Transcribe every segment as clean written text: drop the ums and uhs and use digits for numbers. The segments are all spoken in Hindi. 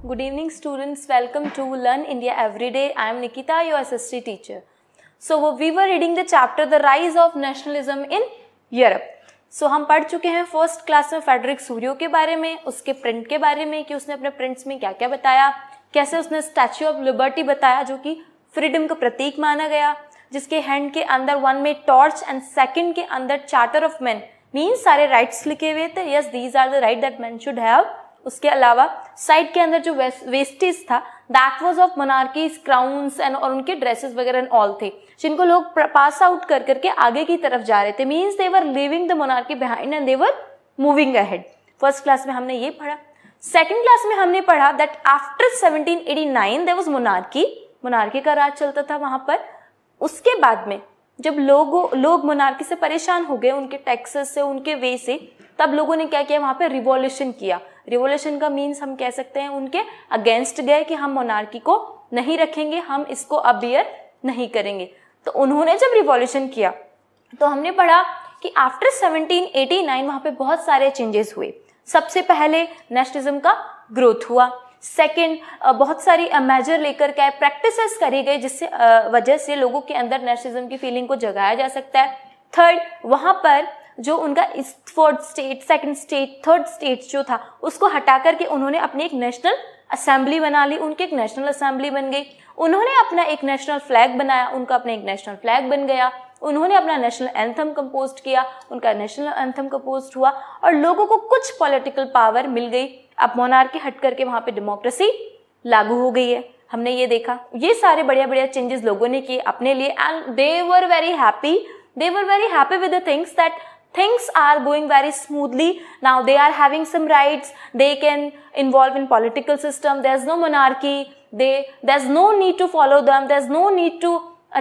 Good evening students, welcome to Learn India Everyday. I am Nikita, your SST teacher. So we were reading the chapter The Rise of Nationalism in Europe. So हम पढ़ चुके हैं फर्स्ट क्लास में फ्रेडरिक सूरियो के बारे में, उसके प्रिंट के बारे में कि उसने अपने प्रिंट्स में क्या क्या बताया, कैसे उसने स्टैच्यू ऑफ लिबर्टी बताया जो कि फ्रीडम का प्रतीक माना गया, जिसके हैंड के अंदर वन में टॉर्च एंड सेकंड के अंदर चार्टर ऑफ मैन मीन्स सारे राइट्स लिखे हुए थे. Yes, these are the right that man should have. उसके अलावा साइड के अंदर जो वेस्टेज था that was of monarchies crowns and और उनके ड्रेसेस वगैरह एंड ऑल थे जिनको लोग पास आउट कर करके आगे की तरफ जा रहे थे. Means they were living the monarchy behind and they were moving ahead. First class में हमने ये पढ़ा. सेकंड क्लास में हमने पढ़ा that after 1789 there was monarchy का राज चलता था वहां पर. उसके बाद में जब लोग मोनार्की से परेशान हो गए, उनके टैक्सेस से, उनके वे से, तब लोगों ने क्या किया, वहां पे रिवॉल्यूशन किया. रिवॉल्यूशन का मीन्स हम कह सकते हैं उनके अगेंस्ट गए कि हम मोनार्की को नहीं रखेंगे, हम इसको अबियर नहीं करेंगे. तो उन्होंने जब रिवॉल्यूशन किया तो हमने पढ़ा कि आफ्टर 1789 वहां पे बहुत सारे चेंजेस हुए. सबसे पहले नेशनलिज्म का ग्रोथ हुआ. सेकेंड, बहुत सारी मेजर लेकर के प्रैक्टिसेस करी गई जिससे वजह से लोगों के अंदर नेशनलिज्म की फीलिंग को जगाया जा सकता है. थर्ड, वहां पर जो उनका fourth state, second state, third state जो था उसको हटा करके उन्होंने अपनी एक नेशनल असेंबली बना ली. उनकी एक नेशनल असेंबली बन गई. उन्होंने अपना एक नेशनल फ्लैग बनाया, उनका अपना एक नेशनल फ्लैग बन गया. उन्होंने अपना नेशनल एंथम कंपोज किया, उनका नेशनल एंथम कंपोज हुआ और लोगों को कुछ पॉलिटिकल पावर मिल गई. अब मोनार्की हट करके वहां पे डेमोक्रेसी लागू हो गई है. हमने ये देखा. ये सारे बढ़िया बढ़िया चेंजेस लोगों ने किए अपने लिए and they were very happy with the things that things are going very smoothly. Now they are having some rights, they can involve in political system, there's no monarchy, there's no need to follow them, there's no need to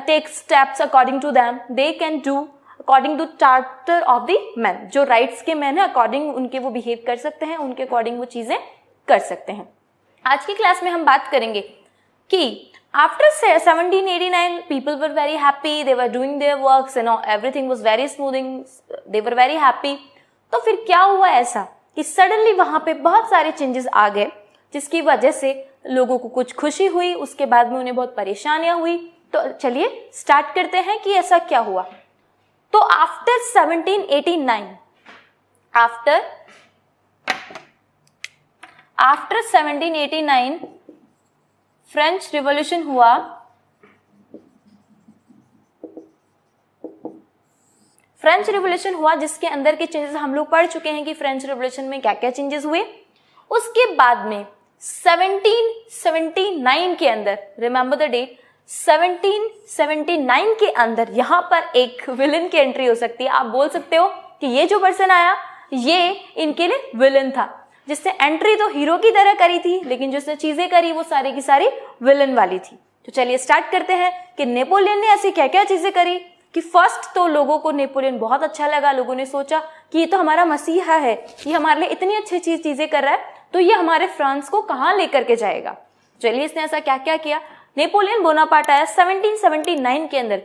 take steps according to them, they can do according to charter of the men. जो rights के men है according उनके वो behave कर सकते हैं, उनके according वो चीजें कर सकते हैं. आज की क्लास में हम बात करेंगे कि after 1789 people were very happy, they were doing their works and everything was very smoothing, they were very happy. तो फिर क्या हुआ ऐसा कि सडनली वहां पे बहुत सारे चेंजेस आ गए जिसकी वजह से लोगों को कुछ खुशी हुई, उसके बाद में उन्हें बहुत परेशानियां हुई. तो चलिए स्टार्ट करते हैं कि ऐसा क्या हुआ. तो आफ्टर 1789 फ्रेंच रिवॉल्यूशन हुआ. फ्रेंच रिवॉल्यूशन हुआ जिसके अंदर के चेंजेस हम लोग पढ़ चुके हैं कि फ्रेंच रिवॉल्यूशन में क्या क्या चेंजेस हुए. उसके बाद में 1779 के अंदर, रिमेंबर द डेट, 1779 के अंदर यहां पर एक विलन की एंट्री हो सकती है. आप बोल सकते हो कि ये जो पर्सन आया ये इनके लिए विलन था, जिसने एंट्री तो हीरो की तरह करी थी लेकिन जिसने चीजें करी वो सारी की सारी विलन वाली थी. तो चलिए स्टार्ट करते हैं कि नेपोलियन ने ऐसी क्या क्या चीजें करी. कि फर्स्ट तो लोगों को नेपोलियन बहुत अच्छा लगा. लोगों ने सोचा कि ये तो हमारा मसीहा है, ये हमारे लिए इतनी अच्छी चीजें कर रहा है, तो ये हमारे फ्रांस को कहाँ लेकर के जाएगा. चलिए इसने ऐसा क्या क्या किया. नेपोलियन बोनापार्ट आया 1779 के अंदर.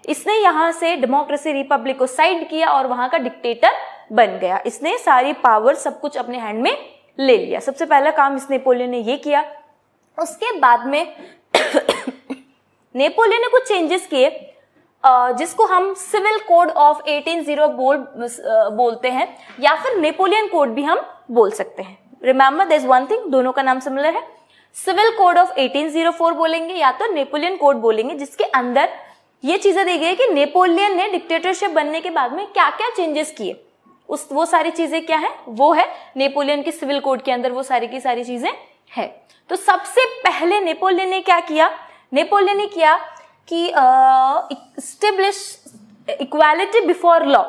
इसने यहाँ से डेमोक्रेसी रिपब्लिक को साइड किया और वहां का डिक्टेटर बन गया. इसने सारी पावर सब कुछ अपने हैंड में ले लिया. सबसे पहला काम इस नेपोलियन ने ये किया. उसके बाद में नेपोलियन ने कुछ चेंजेस किए जिसको हम सिविल कोड ऑफ 1800 बोलते हैं या फिर नेपोलियन कोड भी हम बोल सकते हैं. Remember there is one thing, दोनों का नाम सिमिलर है. सिविल कोड ऑफ 1804 बोलेंगे या तो नेपोलियन कोड बोलेंगे, जिसके अंदर ये चीजें दी गई कि नेपोलियन ने डिक्टेटरशिप बनने के बाद में क्या क्या चेंजेस किए. वो सारी चीजें क्या है, वो है नेपोलियन के सिविल कोड के अंदर वो सारी की सारी चीजें है. तो सबसे पहले नेपोलियन ने क्या किया, नेपोलियन ने किया कि इस्टेब्लिश इक्वालिटी बिफोर लॉ.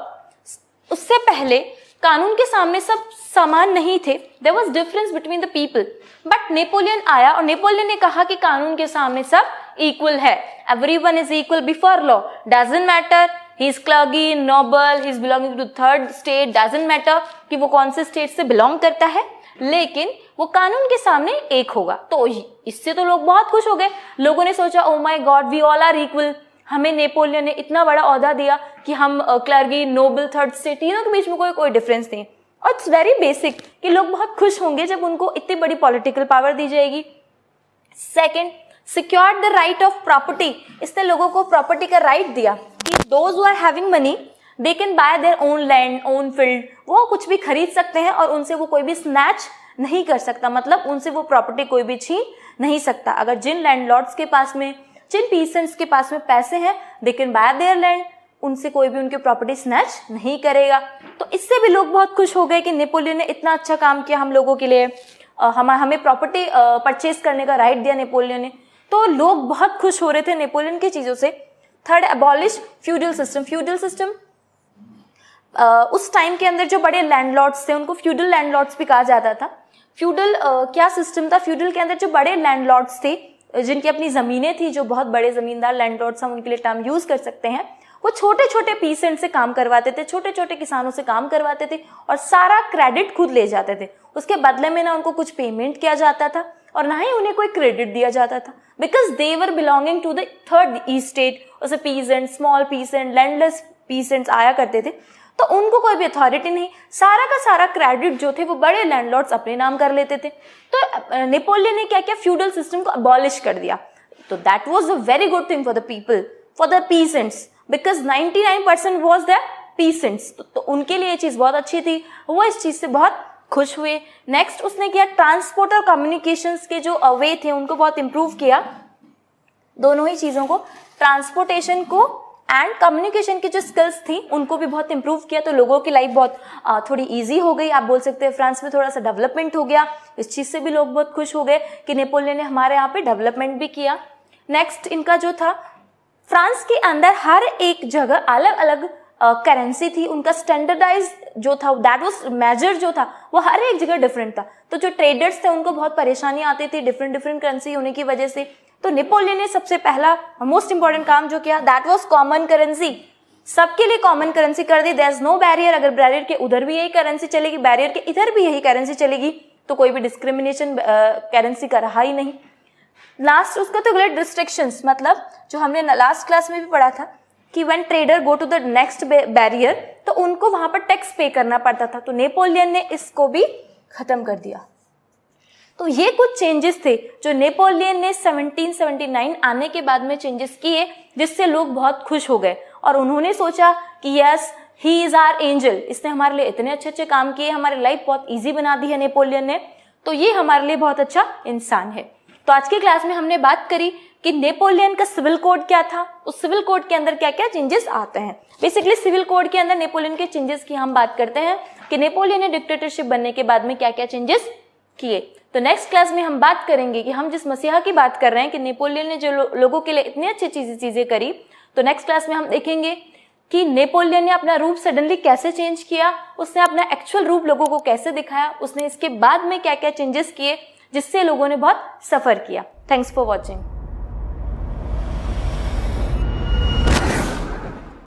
उससे पहले कानून के सामने सब समान नहीं थे, there was difference between the people. But Napoleon आया और नेपोलियन ने कहा कि कानून के सामने सब इक्वल है. Everyone is equal before law, doesn't matter he is clergy, noble, he is belonging to third state, doesn't matter कि वो कौन से स्टेट से बिलोंग करता है, लेकिन वो कानून के सामने एक होगा. तो इससे तो लोग बहुत खुश हो गए. लोगों ने सोचा oh my God we all are equal. हमें नेपोलियन ने इतना बड़ा ओहदा दिया कि हम क्लर्गी, नोबल, थर्ड स्टेट तीनों के बीच में कोई डिफरेंस नहीं. और इट्स वेरी बेसिक कि लोग बहुत खुश होंगे जब उनको इतनी बड़ी पॉलिटिकल पावर दी जाएगी। Second, secured the right of property, इसने लोगों को प्रॉपर्टी का राइट दिया कि those who are having money they can buy their own land, own field, वो कुछ भी खरीद सकते हैं और उनसे वो कोई भी स्नैच नहीं कर सकता, मतलब उनसे वो प्रॉपर्टी कोई भी छीन नहीं सकता। अगर जिन लैंडलॉर्ड्स के पास में, जिन पीसेंट्स के पास में पैसे हैं, दे कैन बाय देयर लैंड, उनसे कोई भी उनकी प्रॉपर्टी स्नैच नहीं करेगा। तो इससे भी लोग बहुत खुश हो गए कि नेपोलियन ने इतना अच्छा काम किया हम लोगों के लिए, हमें प्रॉपर्टी परचेज करने का राइट दिया नेपोलियन ने। तो लोग बहुत खुश हो रहे थे नेपोलियन की चीज़ों से। Third, abolish feudal system. Feudal system उस टाइम के अंदर जो बड़े लैंडलॉर्ड्स थे उनको फ्यूडल लैंडलॉर्ड्स भी कहा जाता था। फ्यूडल क्या सिस्टम था? फ्यूडल के अंदर जो बड़े लैंडलॉर्ड्स थे, जिनकी अपनी ज़मीनें थी, जो बहुत बड़े ज़मींदार लैंडलॉर्ड्स, हम उनके लिए टर्म यूज़ कर सकते हैं, वो छोटे छोटे पीसेंट से काम करवाते थे, छोटे छोटे किसानों से काम करवाते थे और सारा क्रेडिट खुद ले जाते थे। उसके बदले में ना उनको कुछ पेमेंट किया जाता था और ना ही उन्हें कोई क्रेडिट दिया जाता था, because they were belonging to the third estate. उसे peasant, small peasant, landless peasants आया करते थे, तो उनको कोई भी अथॉरिटी नहीं, सारा का सारा क्रेडिट जो थे वो बड़े लैंडलॉर्ड्स अपने नाम कर लेते थे। तो नेपोलियन ने क्या किया? फ्यूडल सिस्टम को अबॉलिश कर दिया। तो that was a very good thing for the people, for the peasants, because 99% was the peasants. तो उनके लिए ये चीज़ बहुत अच्छी थी, वो इस चीज़ से बहुत खुश हुए। नेक्स्ट उसने किया, ट्रांसपोर्ट और कम्युनिकेशंस के जो वे थे उनको बहुत इंप्रूव किया, दोनों ही चीज़ों को, ट्रांसपोर्टेशन को एंड कम्युनिकेशन की जो स्किल्स थी उनको भी बहुत इंप्रूव किया। तो लोगों की लाइफ बहुत थोड़ी इजी हो गई, आप बोल सकते हैं फ्रांस में थोड़ा सा डेवलपमेंट हो गया। इस चीज़ से भी लोग बहुत खुश हो गए कि नेपोलियन ने हमारे यहाँ पे डेवलपमेंट भी किया। नेक्स्ट इनका जो था, फ्रांस के अंदर हर एक जगह अलग अलग करेंसी थी, उनका स्टैंडर्डाइज जो था, दैट वाज मेजर जो था वो हर एक जगह डिफरेंट था। तो जो ट्रेडर्स थे उनको बहुत परेशानी आती थी डिफरेंट डिफरेंट करेंसी होने की वजह से। तो नेपोलियन ने सबसे पहला मोस्ट इंपॉर्टेंट काम जो किया, दैट वाज कॉमन करेंसी, सबके लिए कॉमन करेंसी कर दी। देयर इज नो बैरियर, अगर बैरियर के उधर भी यही करेंसी चलेगी, बैरियर के इधर भी यही करेंसी चलेगी, तो कोई भी डिस्क्रिमिनेशन करेंसी का रहा ही नहीं। लास्ट उसका तो ग्रेट रिस्ट्रिक्शंस, मतलब जो हमने लास्ट क्लास में भी पढ़ा था कि when trader go to the next barrier तो उनको वहां पर टैक्स पे करना पड़ता था। तो नेपोलियन ने इसको भी खत्म कर दिया। तो ये कुछ चेंजेस थे जो नेपोलियन ने 1779 आने के बाद में चेंजेस किए, जिससे लोग बहुत खुश हो गए और उन्होंने सोचा कि yes, he is our angel, इसने हमारे लिए इतने अच्छे अच्छे काम किए, हमारी लाइफ बहुत इजी बना दी है नेपोलियन ने, तो ये हमारे लिए बहुत अच्छा इंसान है। तो आज की क्लास में हमने बात करी कि नेपोलियन का सिविल कोड क्या था, उस सिविल कोड के अंदर क्या क्या चेंजेस आते हैं। बेसिकली सिविल कोड के अंदर नेपोलियन के चेंजेस की हम बात करते हैं कि नेपोलियन ने डिक्टेटरशिप बनने के बाद में क्या क्या चेंजेस किए। तो नेक्स्ट क्लास में हम बात करेंगे कि हम जिस मसीहा की बात कर रहे हैं कि नेपोलियन ने जो लोगों के लिए इतनी अच्छी चीजें करी, तो नेक्स्ट क्लास में हम देखेंगे कि नेपोलियन ने अपना रूप सडनली कैसे चेंज किया, उसने अपना एक्चुअल रूप लोगों को कैसे दिखाया, उसने इसके बाद में क्या क्या चेंजेस किए जिससे लोगों ने बहुत सफर किया। Thanks for watching.